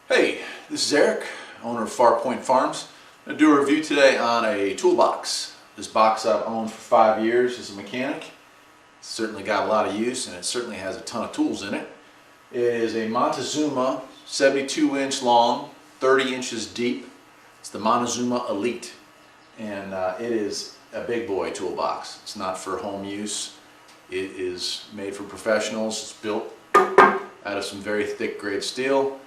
Hey, this is Eric, owner of Far Point Farms. I'm going to do a review today on a toolbox. This box I've owned for 5 years as a mechanic. It's certainly got a lot of use and it certainly has a ton of tools in it. It is a Montezuma, 72-inch long, 30 inches deep. It's the Montezuma Elite, and it is a big boy toolbox. It's not for home use. It is made for professionals. It's built out of some very thick grade steel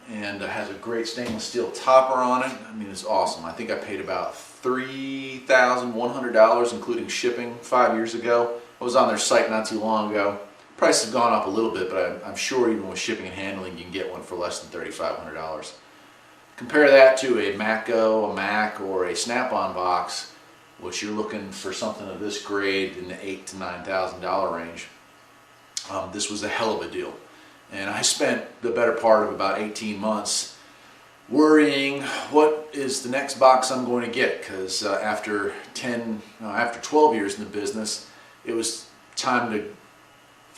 and has a great stainless steel topper on it. I mean, it's awesome. I think I paid about $3,100 including shipping 5 years ago. I was on their site not too long ago. Prices have gone up a little bit, but I'm sure even with shipping and handling you can get one for less than $3,500. Compare that to a Matco, a Mac, or a Snap-on box, which you're looking for something of this grade in the $8,000 to $9,000 range. This was a hell of a deal. And I spent the better part of about 18 months worrying what is the next box I'm going to get, because after 12 years in the business, it was time to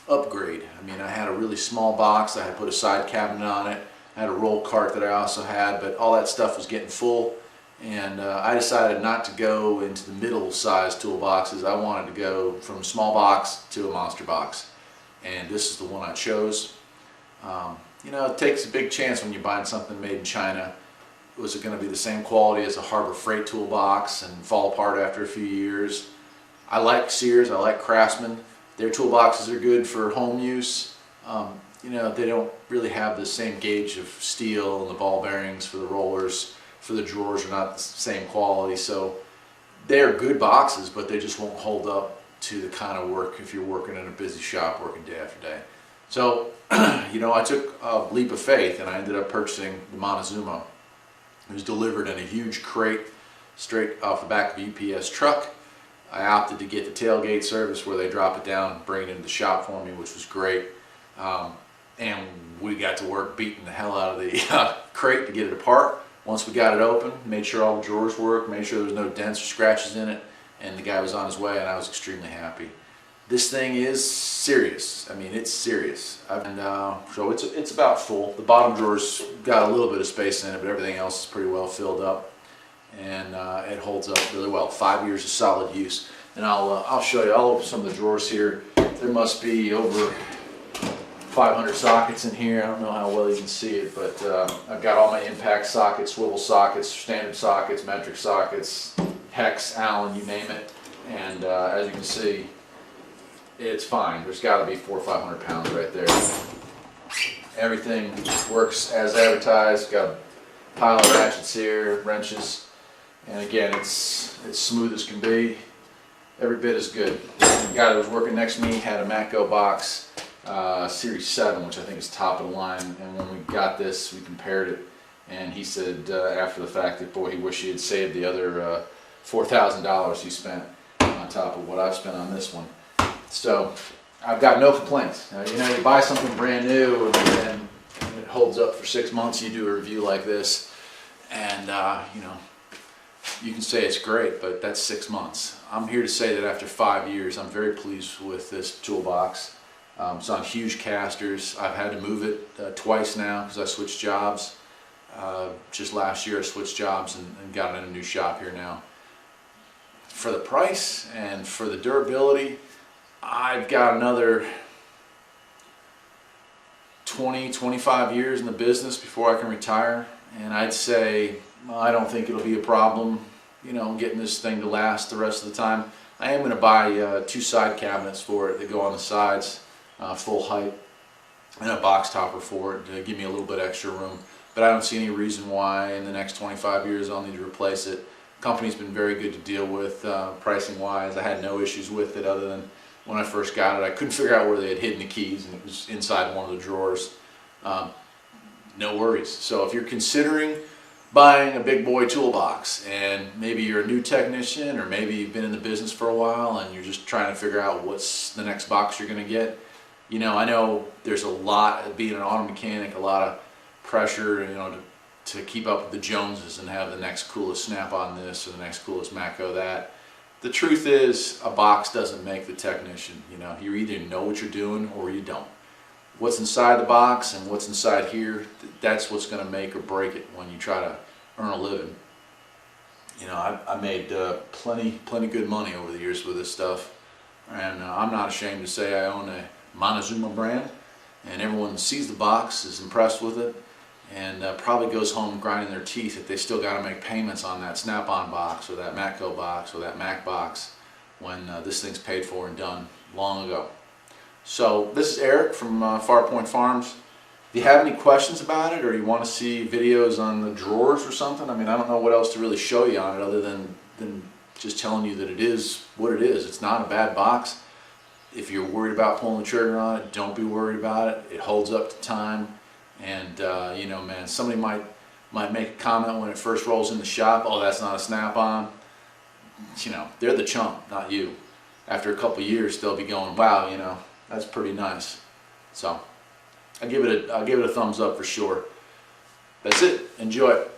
upgrade. I mean, I had a really small box. I had put a side cabinet on it. I had a roll cart that I also had, but all that stuff was getting full, and I decided not to go into the middle-sized toolboxes. I wanted to go from a small box to a monster box, and this is the one I chose. You know, it takes a big chance when you're buying something made in China. Was it going to be the same quality as a Harbor Freight toolbox and fall apart after a few years? I like Sears, I like Craftsman. Their toolboxes are good for home use. You know, they don't really have the same gauge of steel, and the ball bearings for the rollers, for the drawers are not the same quality. So they're good boxes, but they just won't hold up to the kind of work if you're working in a busy shop, working day after day. So, you know, I took a leap of faith and I ended up purchasing the Montezuma. It was delivered in a huge crate straight off the back of a UPS truck. I opted to get the tailgate service where they drop it down, bring it into the shop for me, which was great. And we got to work beating the hell out of the crate to get it apart. Once we got it open, made sure all the drawers worked, made sure there was no dents or scratches in it, and the guy was on his way, and I was extremely happy. This thing is serious. I mean, it's serious. So it's about full. The bottom drawer's got a little bit of space in it, but everything else is pretty well filled up, and it holds up really well. 5 years of solid use. And I'll show you. I'll open some of the drawers here. There must be over 500 sockets in here. I don't know how well you can see it, but I've got all my impact sockets, swivel sockets, standard sockets, metric sockets, hex, Allen, you name it. And as you can see, it's fine. There's got to be 400 or 500 pounds right there. Everything works as advertised. Got a pile of ratchets here, wrenches, and again, it's smooth as can be. Every bit is good. The guy that was working next to me had a Matco box, Series 7, which I think is top of the line. And when we got this, we compared it, and he said after the fact that boy, he wished he had saved the other $4,000 he spent on top of what I've spent on this one. So I've got no complaints. Now, you know, you buy something brand new and it holds up for 6 months. You do a review like this, and you know, you can say it's great, but that's 6 months. I'm here to say that after 5 years, I'm very pleased with this toolbox. It's on huge casters. I've had to move it twice now because I switched jobs. Just last year I switched jobs and got in a new shop here now. For the price and for the durability, I've got another 20, 25 years in the business before I can retire, and I'd say I don't think it'll be a problem, you know, getting this thing to last the rest of the time. I am going to buy 2 side cabinets for it that go on the sides, full height, and a box topper for it to give me a little bit extra room, but I don't see any reason why in the next 25 years I'll need to replace it. The company's been very good to deal with pricing wise. I had no issues with it other than when I first got it, I couldn't figure out where they had hidden the keys, and it was inside one of the drawers. No worries. So if you're considering buying a big boy toolbox, and maybe you're a new technician, or maybe you've been in the business for a while and you're just trying to figure out what's the next box you're going to get, you know, I know there's a lot of being an auto mechanic, a lot of pressure, you know, to keep up with the Joneses and have the next coolest Snap-on this or the next coolest Matco that. The truth is, a box doesn't make the technician. You know, you either know what you're doing or you don't. what's inside the box and what's inside here, that's what's going to make or break it when you try to earn a living. You know, I made plenty good money over the years with this stuff, and I'm not ashamed to say I own a Montezuma brand, and everyone sees the box, is impressed with it, and probably goes home grinding their teeth if they still got to make payments on that Snap-on box or that Matco box or that Mac box when this thing's paid for and done long ago. So this is Eric from Farpoint Farms. If you have any questions about it, or you want to see videos on the drawers or something, I mean, I don't know what else to really show you on it other than just telling you that it is what it is. It's not a bad box. If you're worried about pulling the trigger on it, don't be worried about it. It holds up to time. And you know, man, somebody might make a comment when it first rolls in the shop, oh, that's not a Snap-on. You know, they're the chump, not you. After a couple years, they'll be going, wow, you know, that's pretty nice. So I'll give it a thumbs up for sure. That's it. Enjoy it.